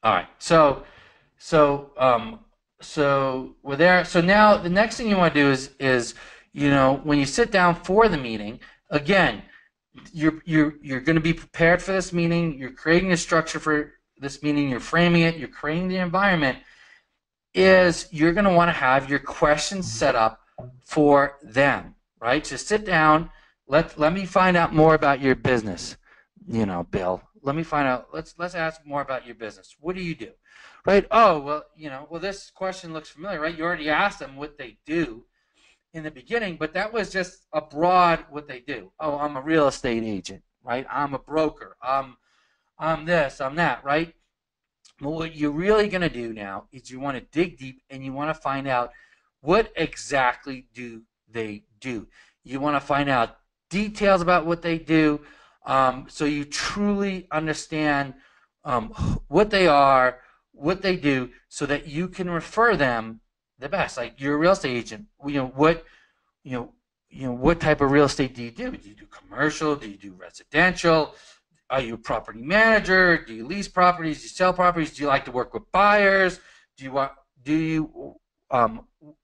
right. So we're there. So now the next thing you want to do is when you sit down for the meeting, again, you're going to be prepared for this meeting. You're creating a structure for this meeting. You're framing it. You're creating the environment. Is you're going to want to have your questions set up for them, right? So sit down. Let me find out more about your business. Bill. Let me find out. Let's ask more about your business. What do you do? Right? Oh, well, this question looks familiar, right? You already asked them what they do in the beginning, but that was just a broad what they do. Oh, I'm a real estate agent, right? I'm a broker. I'm this, I'm that, right? But what you're really going to do now is you want to dig deep and you want to find out what exactly do they do. You want to find out details about what they do, so you truly understand um, what they are, what they do, so that you can refer them the best. Like you're a real estate agent, you know what type of real estate do you do? Do you do commercial? Do you do residential? Are you a property manager? Do you lease properties? Do you sell properties? Do you like to work with buyers? Do you want do you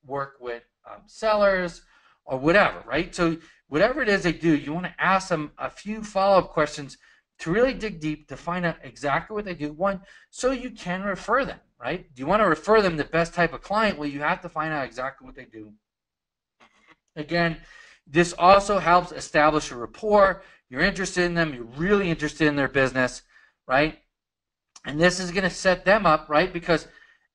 work with sellers or whatever, right? So whatever it is they do, you want to ask them a few follow-up questions to really dig deep to find out exactly what they do. One, so you can refer them, right? Do you want to refer them the best type of client? Well, you have to find out exactly what they do. Again, this also helps establish a rapport. You're interested in them. You're really interested in their business, right? And this is going to set them up, right? Because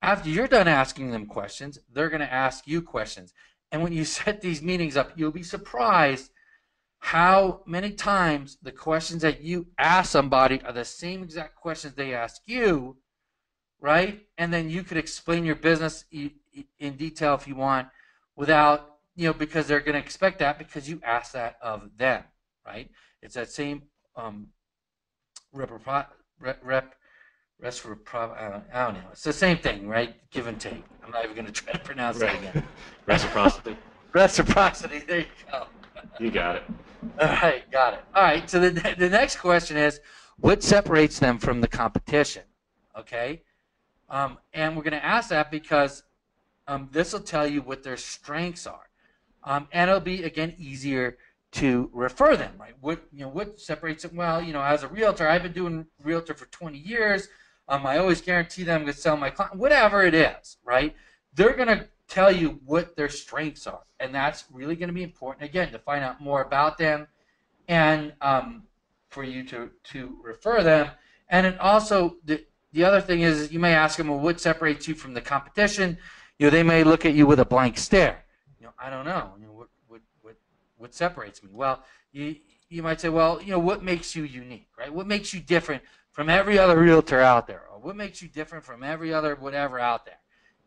after you're done asking them questions, they're going to ask you questions. And when you set these meetings up, you'll be surprised how many times the questions that you ask somebody are the same exact questions they ask you, right? And then you could explain your business in detail if you want without, because they're going to expect that because you asked that of them, right? It's that same rep, rep, I don't know. It's the same thing, right? Give and take. I'm not even going to try to pronounce that
Right.
again.
Reciprocity.
Reciprocity. There you go.
You got it.
All right, got it. All right. So the next question is, what separates them from the competition? Okay. And we're going to ask that because this will tell you what their strengths are, and it'll be again easier to refer them. Right? What separates them? Well, as a realtor, I've been doing realtor for 20 years. I always guarantee them I'm going to sell my client, whatever it is. Right? They're going to tell you what their strengths are, and that's really going to be important again to find out more about them and for you to refer them. And then also the other thing is you may ask them, well, what separates you from the competition? They may look at you with a blank stare. I don't know. What separates me? Well, you might say, well, what makes you unique, right? What makes you different from every other realtor out there, or what makes you different from every other whatever out there?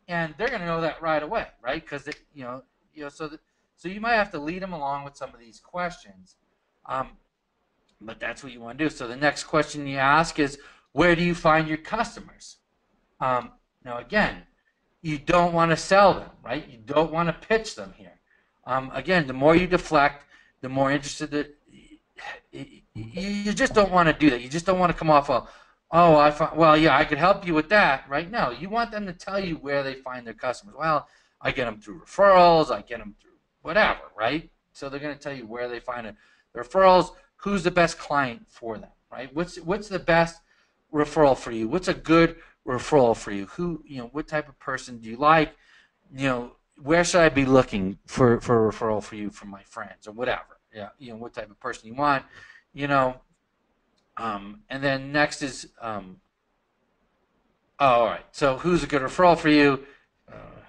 And they're going to know that right away, right? Because so you might have to lead them along with some of these questions, um, but that's what you want to do. So the next question you ask is, where do you find your customers? Now, again, you don't want to sell them, right? You don't want to pitch them here. Again, the more you deflect, the more interested that you just don't want to do that. You just don't want to come off oh, well, yeah, I could help you with that, right? No, you want them to tell you where they find their customers. Well, I get them through referrals, I get them through whatever, right? So they're going to tell you where they find it. The referrals, who's the best client for them, right? What's the best referral for you? What's a good referral for you? What type of person do you like? Where should I be looking for a referral for you from my friends or whatever? Yeah, what type of person you want, you know. And then next is, all right. So who's a good referral for you?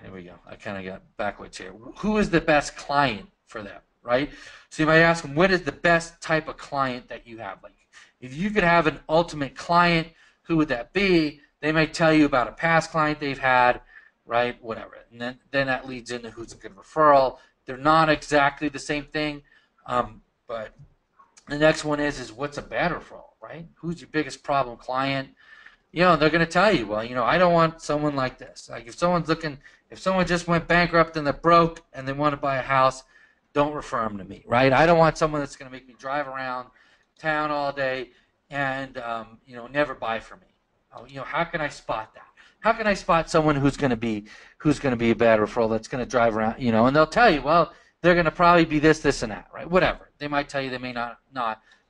Here we go. I kind of got backwards here. Who is the best client for them, right? So you might ask them, what is the best type of client that you have? Like, if you could have an ultimate client, who would that be? They might tell you about a past client they've had, right? Whatever. And then that leads into who's a good referral. They're not exactly the same thing, but the next one is what's a bad referral, right? Who's your biggest problem client? They're going to tell you, well, I don't want someone like this. Like if someone just went bankrupt and they're broke and they want to buy a house, don't refer them to me, right? I don't want someone that's going to make me drive around town all day and, never buy from me. How can I spot that? How can I spot someone who's going to be a bad referral that's going to drive around, and they'll tell you, well, they're going to probably be this, and that, right? Whatever. They might tell you, they may not.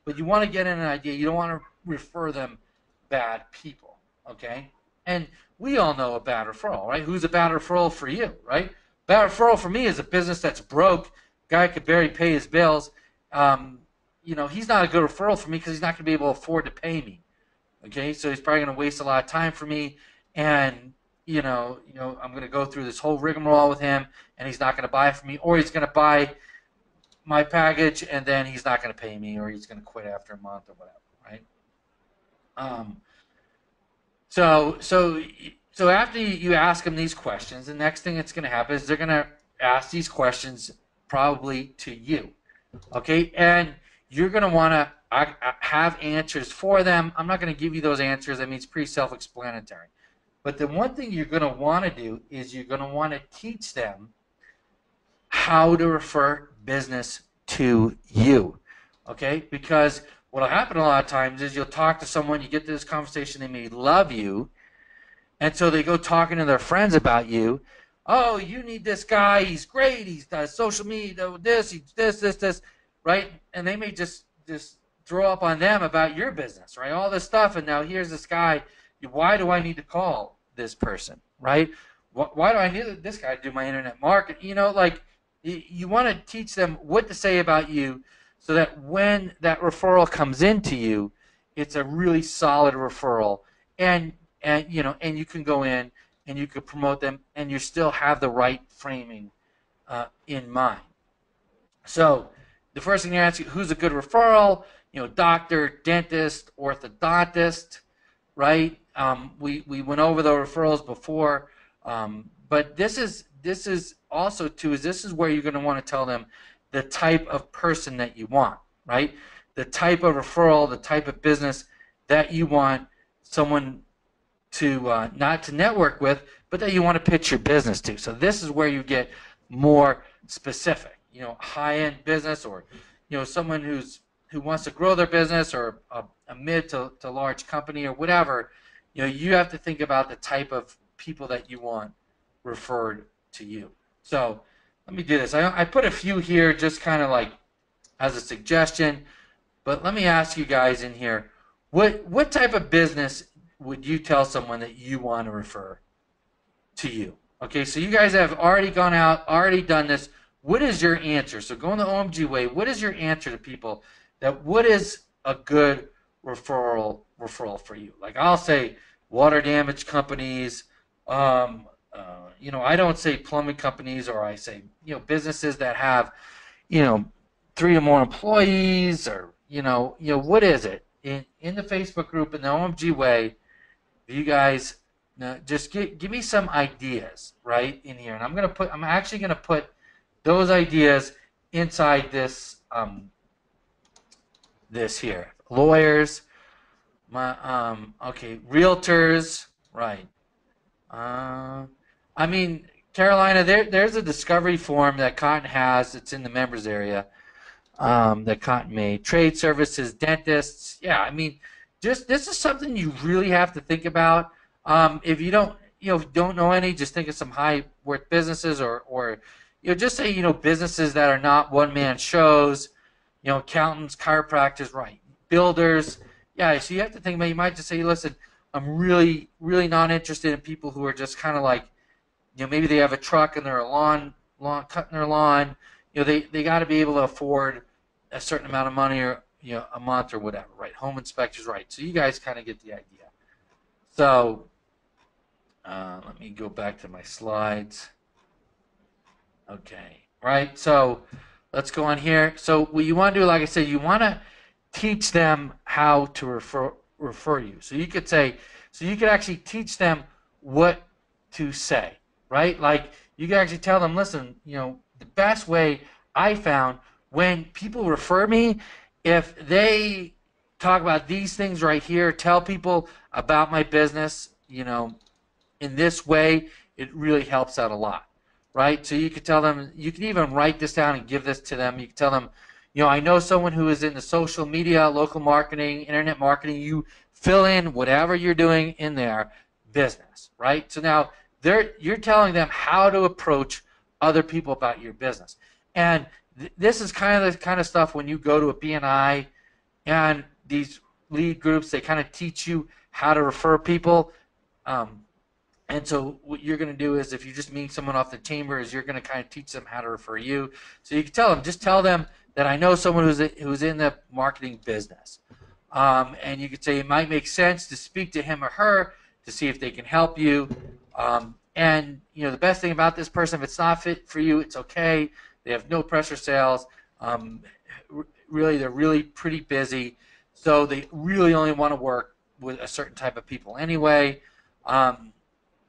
But you want to get in an idea. You don't want to refer them bad people, okay? And we all know a bad referral, right? Who's a bad referral for you, right? Bad referral for me is a business that's broke. Guy could barely pay his bills. He's not a good referral for me because he's not going to be able to afford to pay me. Okay, so he's probably going to waste a lot of time for me, and I'm going to go through this whole rigmarole with him, and he's not going to buy from me, or he's going to buy my package and then he's not going to pay me, or he's going to quit after a month or whatever, right? Um, So after you ask them these questions, the next thing that's going to happen is they're going to ask these questions probably to you. Okay, and you're going to want to have answers for them. I'm not going to give you those answers. I mean, it's pretty self-explanatory. But the one thing you're going to want to do is you're going to want to teach them how to refer business to you. Okay, because what'll happen a lot of times is you'll talk to someone, you get to this conversation, they may love you, and so they go talking to their friends about you. Oh, you need this guy. He's great. He's does social media. This. He's this. Right? And they may just throw up on them about your business, right? All this stuff. And now here's this guy. Why do I need to call this person, right? Why do I need this guy to do my internet marketing? Like you want to teach them what to say about you, so that when that referral comes into you, it's a really solid referral, and and you can go in and you can promote them, and you still have the right framing in mind. So the first thing you ask, who's a good referral? Doctor, dentist, orthodontist, right? We went over the referrals before, but this is also too is this is where you're going to want to tell them the type of person that you want, right? The type of referral, the type of business that you want someone to not to network with, but that you want to pitch your business to. So this is where you get more specific. High-end business, or someone who wants to grow their business, or a mid to large company, or whatever. You have to think about the type of people that you want referred to you. So let me do this. I put a few here just kind of like as a suggestion, but let me ask you guys in here, what type of business would you tell someone that you want to refer to you? Okay, so you guys have already gone out, already done this. What is your answer? So go in the OMG way. What is your answer to people that what is a good referral for you? Like I'll say water damage companies. I don't say plumbing companies, or I say businesses that have 3 or more employees, or what is it in the Facebook group in the OMG way? You guys just give me some ideas right in here, and I'm actually gonna put those ideas inside this here. Lawyers, okay, realtors, right? I mean, Carolina, there's a discovery form that Cotton has. It's in the members area. That Cotton made. Trade services, dentists. Yeah, I mean, just this is something you really have to think about. If you don't know any, just think of some high worth businesses, or just say businesses that are not one man shows. Accountants, chiropractors, right? Builders. Yeah, so you have to think about. You might just say, listen, I'm really not interested in people who are just kind of like, maybe they have a truck and they're a lawn cutting their lawn. They got to be able to afford a certain amount of money, or a month or whatever, right? Home inspectors, right? So you guys kind of get the idea. So let me go back to my slides. Okay, right. So let's go on here. So what you want to do, like I said, you want to teach them how to refer you. So you could actually teach them what to say, right? Like you can actually tell them, listen, the best way I found when people refer me, if they talk about these things right here, tell people about my business, in this way, it really helps out a lot, right? So you could tell them, you can even write this down and give this to them. You can tell them, I know someone who is in the social media, local marketing, internet marketing. You fill in whatever you're doing in their business, right? So now you're telling them how to approach other people about your business. And this is kind of the kind of stuff when you go to a BNI and these lead groups, they kind of teach you how to refer people. And so what you're going to do is, if you just meet someone off the chamber, is you're going to kind of teach them how to refer you. So you can just tell them that I know someone who's in the marketing business. And you could say it might make sense to speak to him or her to see if they can help you. And the best thing about this person, if it's not fit for you, it's okay. They have no pressure sales. Really, they're really pretty busy. So they really only want to work with a certain type of people anyway. Um,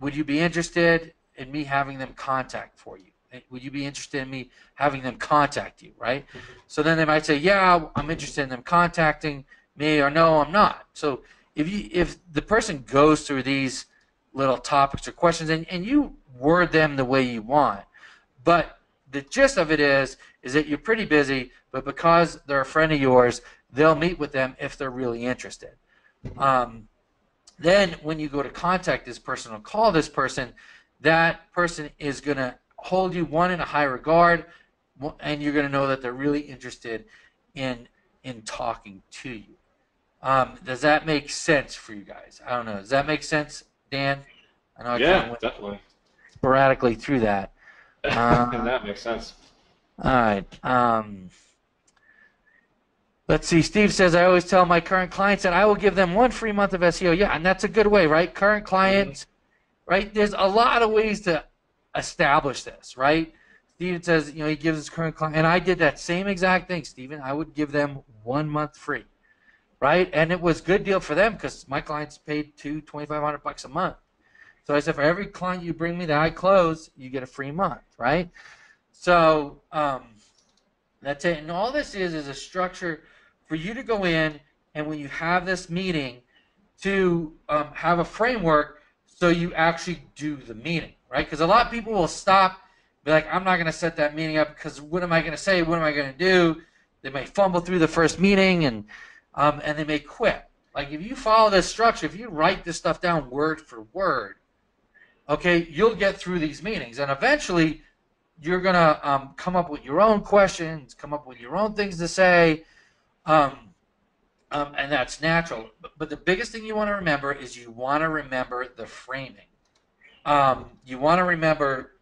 would you be interested in me having them contact for you? Would you be interested in me having them contact you, right? So then they might say, yeah, I'm interested in them contacting me, or no, I'm not. So if the person goes through these little topics or questions, and you word them the way you want, but the gist of it is that you're pretty busy, but because they're a friend of yours, they'll meet with them if they're really interested. Um, then when you go to contact this person or call this person, that person is going to hold you, one, in a high regard, and you're going to know that they're really interested in talking to you. Does that make sense for you guys? I don't know. Does that make sense, Dan? I know I kind of
Yeah,
went
definitely.
sporadically through that.
That makes sense.
All right. Let's see. Steve says, I always tell my current clients that I will give them 1 free month of SEO. Yeah, and that's a good way, right? Current
Hmm.
clients, right? There's a lot of ways to establish this, right? Steven says, he gives his current client, and I did that same exact thing, Steven. I would give them 1 month free, right? And it was a good deal for them because my clients paid $2,500 a month. So I said, for every client you bring me that I close, you get a free month, right? So that's it. And all this is a structure for you to go in, and when you have this meeting, to have a framework so you actually do the meeting, right? Because a lot of people will stop, be like, I'm not going to set that meeting up because what am I going to say? What am I going to do? They may fumble through the first meeting, and they may quit. Like if you follow this structure, if you write this stuff down word for word, okay, you'll get through these meetings, and eventually you're gonna come up with your own questions, come up with your own things to say, um, and that's natural. But the biggest thing you want to remember is you want to remember the framing. You want to remember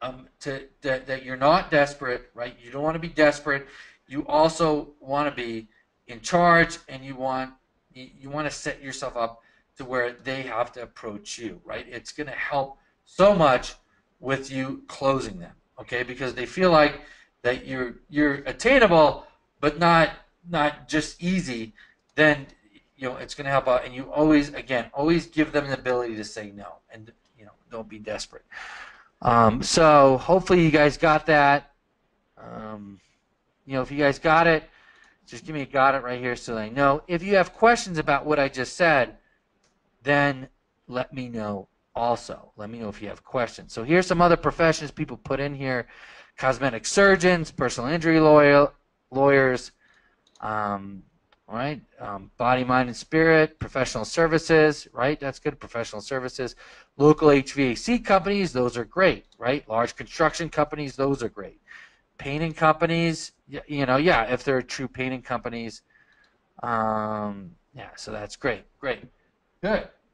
that you're not desperate, right? You don't want to be desperate. You also want to be in charge, and you want to set yourself up to where they have to approach you, right? It's going to help so much with you closing them, okay? Because they feel like that you're attainable, but not just easy. Then it's going to help out, and you always give them the ability to say no, and don't be desperate. So hopefully you guys got that. Um, if you guys got it, just give me a got it right here so I know. If you have questions about what I just said, then let me know also. Let me know if you have questions. So here's some other professions people put in here: cosmetic surgeons, personal injury lawyers, all right, body, mind, and spirit, professional services, right? That's good. Professional services, local HVAC companies, those are great, right? Large construction companies, those are great. Painting companies, yeah, if they're true painting companies, yeah, so that's great, good,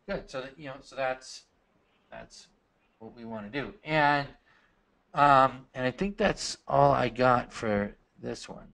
So so that's what we want to do, and I think that's all I got for this one.